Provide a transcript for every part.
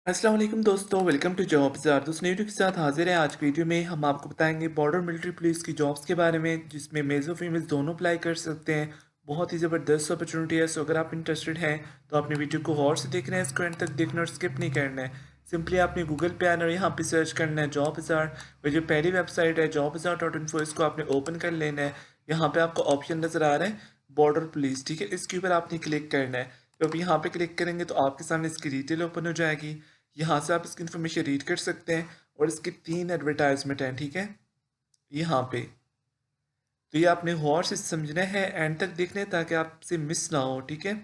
अस्सलाम वालेकुम दोस्तों, वेलकम टू जॉब ज़ार। दोस्त वीडियो के साथ हाजिर हैं। आज की वीडियो में हम आपको बताएंगे बॉर्डर मिलिट्री पुलिस की जॉब्स के बारे में, जिसमें मेल्स और फीमेल्स दोनों अप्लाई कर सकते हैं। बहुत ही ज़बरदस्त अपॉर्चुनिटी है। सो अगर आप इंटरेस्टेड हैं तो अपनी वीडियो को गौर से देखना है, इसको एंड तक देखना और स्किप नहीं करना है। सिंपली आपने गूगल पे आना और यहाँ पे सर्च करना है जॉब ज़ार। और जो पहली वेबसाइट है jobbazaar.info, इसको आपने ओपन कर लेना है। यहाँ पे आपको ऑप्शन नज़र आ रहा है बॉर्डर पुलिस, ठीक है। इसके ऊपर आपने क्लिक करना है। तो अब यहाँ पे क्लिक करेंगे तो आपके सामने इसकी डिटेल ओपन हो जाएगी। यहाँ से आप इसकी इन्फॉर्मेशन रीड कर सकते हैं और इसके 3 एडवर्टाइजमेंट हैं, ठीक है, यहाँ पे। तो ये आपने गौर से समझना है, एंड तक देखना है ताकि आपसे मिस ना हो, ठीक है।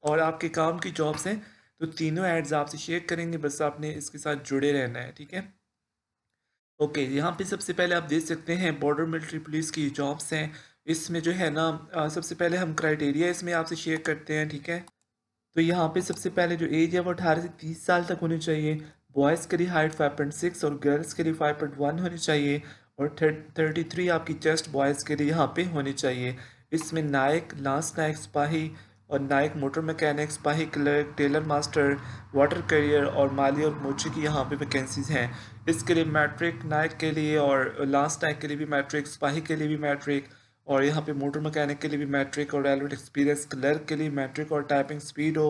और आपके काम की जॉब्स हैं तो तीनों एड्स आपसे शेयर करेंगे, बस आपने इसके साथ जुड़े रहना है, ठीक है। ओके, यहाँ पे सबसे पहले आप देख सकते हैं बॉर्डर मिलिट्री पुलिस की जॉब्स हैं। इसमें जो है ना, सबसे पहले हम क्राइटेरिया इसमें आपसे शेयर करते हैं, ठीक है। तो यहाँ पे सबसे पहले जो एज है वो 18 से 30 साल तक होनी चाहिए। बॉयज़ के लिए हाइट 5.6 और गर्ल्स के लिए 5.1 होनी चाहिए। और 33 आपकी चेस्ट बॉयज़ के लिए यहाँ पे होनी चाहिए। इसमें नायक, लांस नायक, सिपाही और नायक मोटर मैकेनिक, सिपाही clerk, tailor master, water career और माली और मोची की यहाँ पे वैकेंसीज़ हैं। इसके लिए मैट्रिक नायक के लिए और लांस नायक के लिए भी मैट्रिक, सिपाही के लिए भी मैट्रिक, और यहाँ पे मोटर मैकेनिक के लिए भी मैट्रिक और रेलवेट एक्सपीरियंस, क्लर्क के लिए मैट्रिक और टाइपिंग स्पीड हो,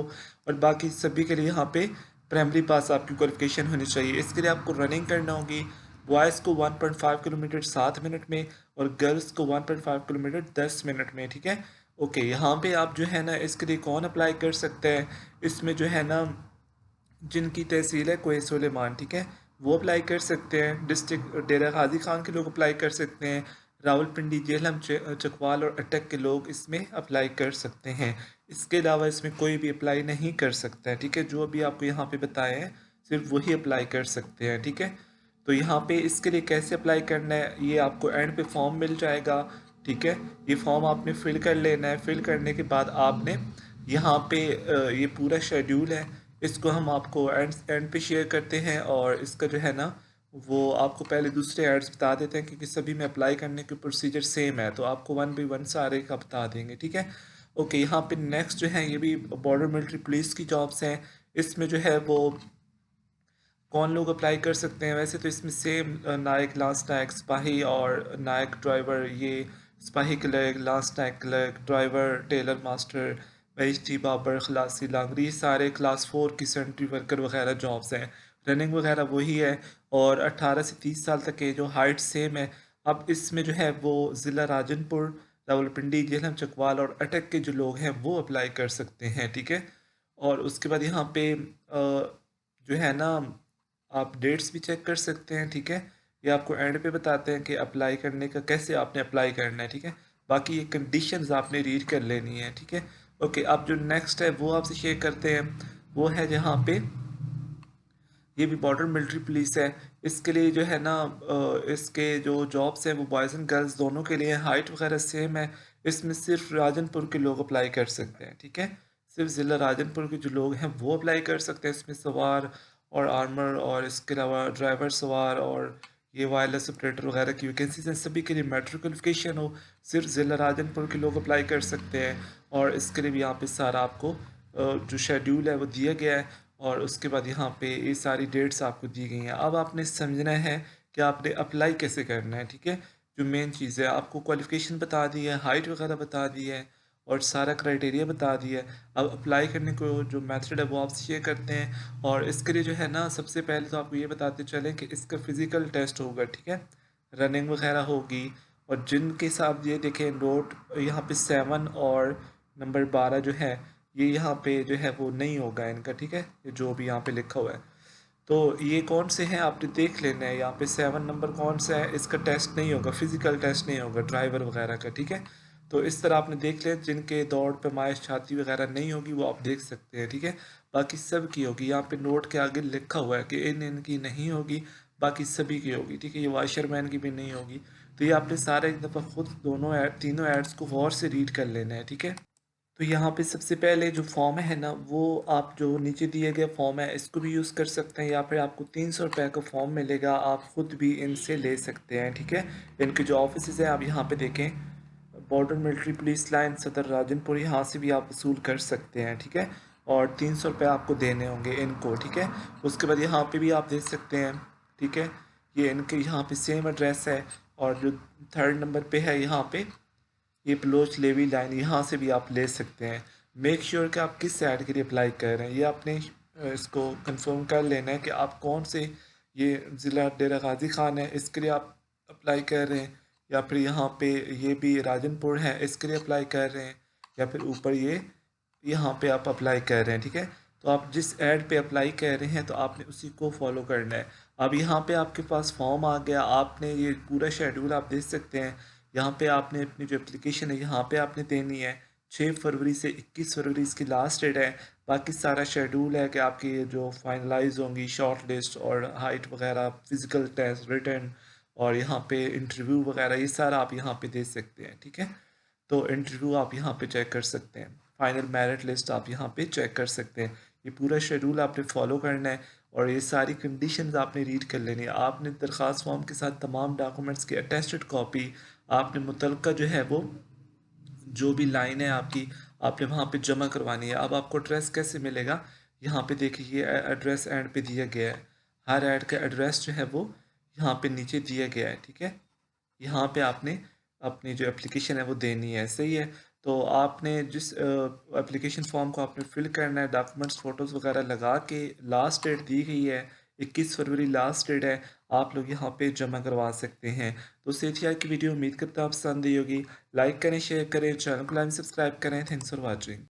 और बाकी सभी के लिए यहाँ पे प्राइमरी पास आपकी क्वालिफिकेशन होनी चाहिए। इसके लिए आपको रनिंग करना होगी। बॉयज़ को 1.5 किलोमीटर 7 मिनट में और गर्ल्स को 1.5 किलोमीटर 10 मिनट में, ठीक है। ओके, यहाँ पे आप जो है ना, इसके लिए कौन अप्लाई कर सकते हैं? इसमें जो है ना, जिनकी तहसील है कोहे सुलेमान, ठीक है, वो अप्लाई कर सकते हैं। डिस्ट्रिक्ट डेरा गाजी खान के लोग अप्लाई कर सकते हैं। रावलपिंडी, जेहलम, चकवाल और अटक के लोग इसमें अप्लाई कर सकते हैं। इसके अलावा इसमें कोई भी अप्लाई नहीं कर सकता है, ठीक है। जो अभी आपको यहाँ पे बताए हैं सिर्फ वही अप्लाई कर सकते हैं, ठीक है। तो यहाँ पे इसके लिए कैसे अप्लाई करना है, ये आपको एंड पे फॉर्म मिल जाएगा, ठीक है। ये फॉर्म आपने फिल कर लेना है। फिल करने के बाद आपने यहाँ पे ये पूरा शेड्यूल है, इसको हम आपको एंड एंड पे शेयर करते हैं। और इसका जो है ना, वो आपको पहले दूसरे एड्स बता देते हैं, क्योंकि सभी में अप्लाई करने के प्रोसीजर सेम है, तो आपको वन बाई वन सारे का बता देंगे, ठीक है। ओके, यहाँ पे नेक्स्ट जो है ये भी बॉर्डर मिलिट्री पुलिस की जॉब्स हैं। इसमें जो है वो कौन लोग अप्लाई कर सकते हैं? वैसे तो इसमें सेम नायक, लांस नायक, सिपाही और नायक ड्राइवर, ये सिपाही क्लर्क, लांस नायक क्लर्क, ड्राइवर, टेलर मास्टर, बेइज्जती बाबर, खलासी लांगरी, ये सारे क्लास 4 की सेंट्री वर्कर वगैरह जॉब्स हैं। रनिंग वगैरह वही है। और 18 से 30 साल तक के जो हाइट सेम है। अब इसमें जो है वो ज़िला राजनपुर, रावलपिंडी, जेहलम, चकवाल और अटक के जो लोग हैं वो अप्लाई कर सकते हैं, ठीक है। और उसके बाद यहाँ पे जो है ना, आप डेट्स भी चेक कर सकते हैं, ठीक है। ये आपको एंड पे बताते हैं कि अप्लाई करने का कैसे आपने अप्लाई करना है, ठीक है। बाकी ये कंडीशंस आपने रीड कर लेनी है, ठीक है। ओके, अब जो नेक्स्ट है वो आपसे शेयर करते हैं। वो है जहाँ पे ये भी बॉर्डर मिलिट्री पुलिस है। इसके लिए जो है ना, इसके जो जॉब्स हैं वो बॉयज़ एंड गर्ल्स दोनों के लिए, हाइट वगैरह सेम है। इसमें सिर्फ राजनपुर के लोग अप्लाई कर सकते हैं, ठीक है। सिर्फ ज़िला राजनपुर के जो लोग हैं वो अप्लाई कर सकते हैं। इसमें सवार और आर्मर और इसके अलावा ड्राइवर, सवार और ये वायरलेस ऑपरेटर वगैरह की वैकेंसीज हैं। सभी के लिए मैट्रिक क्वालिफिकेशन हो। सिर्फ ज़िला राजनपुर के लोग अप्लाई कर सकते हैं। और इसके लिए भी यहाँ पे सारा आपको जो शेड्यूल है वो दिया गया है। और उसके बाद यहाँ पे ये सारी डेट्स आपको दी गई हैं। अब आपने समझना है कि आपने अप्लाई कैसे करना है, ठीक है। जो मेन चीज़ है, आपको क्वालिफ़िकेशन बता दी है, हाइट वगैरह बता दी है और सारा क्राइटेरिया बता दिया है। अब अप्लाई करने को जो मेथड है वो आपसे शेयर करते हैं। और इसके लिए जो है ना, सबसे पहले तो आपको ये बताते चलें कि इसका फ़िज़िकल टेस्ट होगा, ठीक है। रनिंग वगैरह होगी। और जिनके साथ ये देखें नोट, यहाँ पे 7 और नंबर 12 जो है, ये यहाँ पे जो है वो नहीं होगा इनका, ठीक है। ये जो भी यहाँ पे लिखा हुआ है, तो ये कौन से हैं आपने देख लेना है। यहाँ पे 7 नंबर कौन सा है, इसका टेस्ट नहीं होगा, फिजिकल टेस्ट नहीं होगा ड्राइवर वगैरह का, ठीक है। तो इस तरह आपने देख लिया। जिनके दौड़ पैमाइश छाती वगैरह नहीं होगी वो आप देख सकते हैं, ठीक है। बाकी सब की होगी। यहाँ पे नोट के आगे लिखा हुआ है कि इन इनकी नहीं होगी, बाकी सभी की होगी, ठीक है। ये वाशरमैन की भी नहीं होगी। तो ये आपने सारे एक दफ़ा खुद दोनों ऐड, तीनों एड्स को गौर से रीड कर लेना है, ठीक है। तो यहाँ पे सबसे पहले जो फॉर्म है ना, वो आप जो नीचे दिए गए फॉर्म है इसको भी यूज़ कर सकते हैं, या फिर आपको 300 रुपये का फॉर्म मिलेगा, आप ख़ुद भी इनसे ले सकते हैं, ठीक है। इनके जो ऑफिस हैं आप यहाँ पे देखें, बॉर्डर मिलिट्री पुलिस लाइन, सदर राजनपुर, यहाँ से भी आप वसूल कर सकते हैं, ठीक है। और 300 रुपये आपको देने होंगे इनको, ठीक है। उसके बाद यहाँ पे भी आप दे सकते हैं, ठीक है। ये इनके यहाँ पे सेम एड्रेस है। और जो थर्ड नंबर पे है यहाँ पे, ये बलोच लेवी लाइन, यहाँ से भी आप ले सकते हैं। मेक श्योर कि आप किस ऐड के लिए अप्लाई कर रहे हैं, ये आपने इसको कंफर्म कर लेना है कि आप कौन से, ये ज़िला डेरा गाजी खान है इसके लिए आप अप्लाई कर रहे हैं, या फिर यहाँ पे ये भी राजनपुर है इसके लिए अप्लाई कर रहे हैं, या फिर ऊपर ये यहाँ पे आप अप्लाई कर रहे हैं, ठीक है। तो आप जिस ऐड पे अप्लाई कर रहे हैं तो आपने उसी को फॉलो करना है। अब यहाँ पे आपके पास फॉर्म आ गया, आपने ये पूरा शेड्यूल आप देख सकते हैं। यहाँ पे आपने अपनी जो एप्लीकेशन है यहाँ पे आपने देनी है। 6 फरवरी से 21 फरवरी इसकी लास्ट डेट है। बाकी सारा शेड्यूल है कि आपकी ये जो फाइनलाइज होंगी शॉर्ट लिस्ट और हाइट वगैरह, फिजिकल टेस्ट, रिटर्न और यहाँ पे इंटरव्यू वगैरह, ये सारा आप यहाँ पे दे सकते हैं, ठीक है। तो इंटरव्यू आप यहाँ पे चेक कर सकते हैं, फाइनल मेरिट लिस्ट आप यहाँ पे चेक कर सकते हैं। ये पूरा शेड्यूल आपने फॉलो करना है और ये सारी कंडीशंस आपने रीड कर लेनी है। आपने दरख्वास्त फॉर्म के साथ तमाम डॉक्यूमेंट्स की अटेस्टेड कॉपी आपने मुतलका जो है वो जो भी लाइन है आपकी, आपने वहाँ पे जमा करवानी है। अब आपको एड्रेस कैसे मिलेगा, यहाँ पे देखिए ये एड्रेस एंड पे दिया गया है। हर ऐड का एड्रेस जो है वो यहाँ पे नीचे दिया गया है, ठीक है। यहाँ पे आपने अपनी जो एप्लीकेशन है वो देनी है, सही है। तो आपने जिस एप्लीकेशन फॉर्म को आपने फिल करना है, डॉक्यूमेंट्स फ़ोटोज़ वगैरह लगा के, लास्ट डेट दी गई है 21 फरवरी लास्ट डेट है, आप लोग यहाँ पे जमा करवा सकते हैं। तो उससे थी आज की वीडियो, उम्मीद करता हूँ आप पसंद आई होगी। लाइक करें, शेयर करें, चैनल को लाइक सब्सक्राइब करें। Thanks for watching.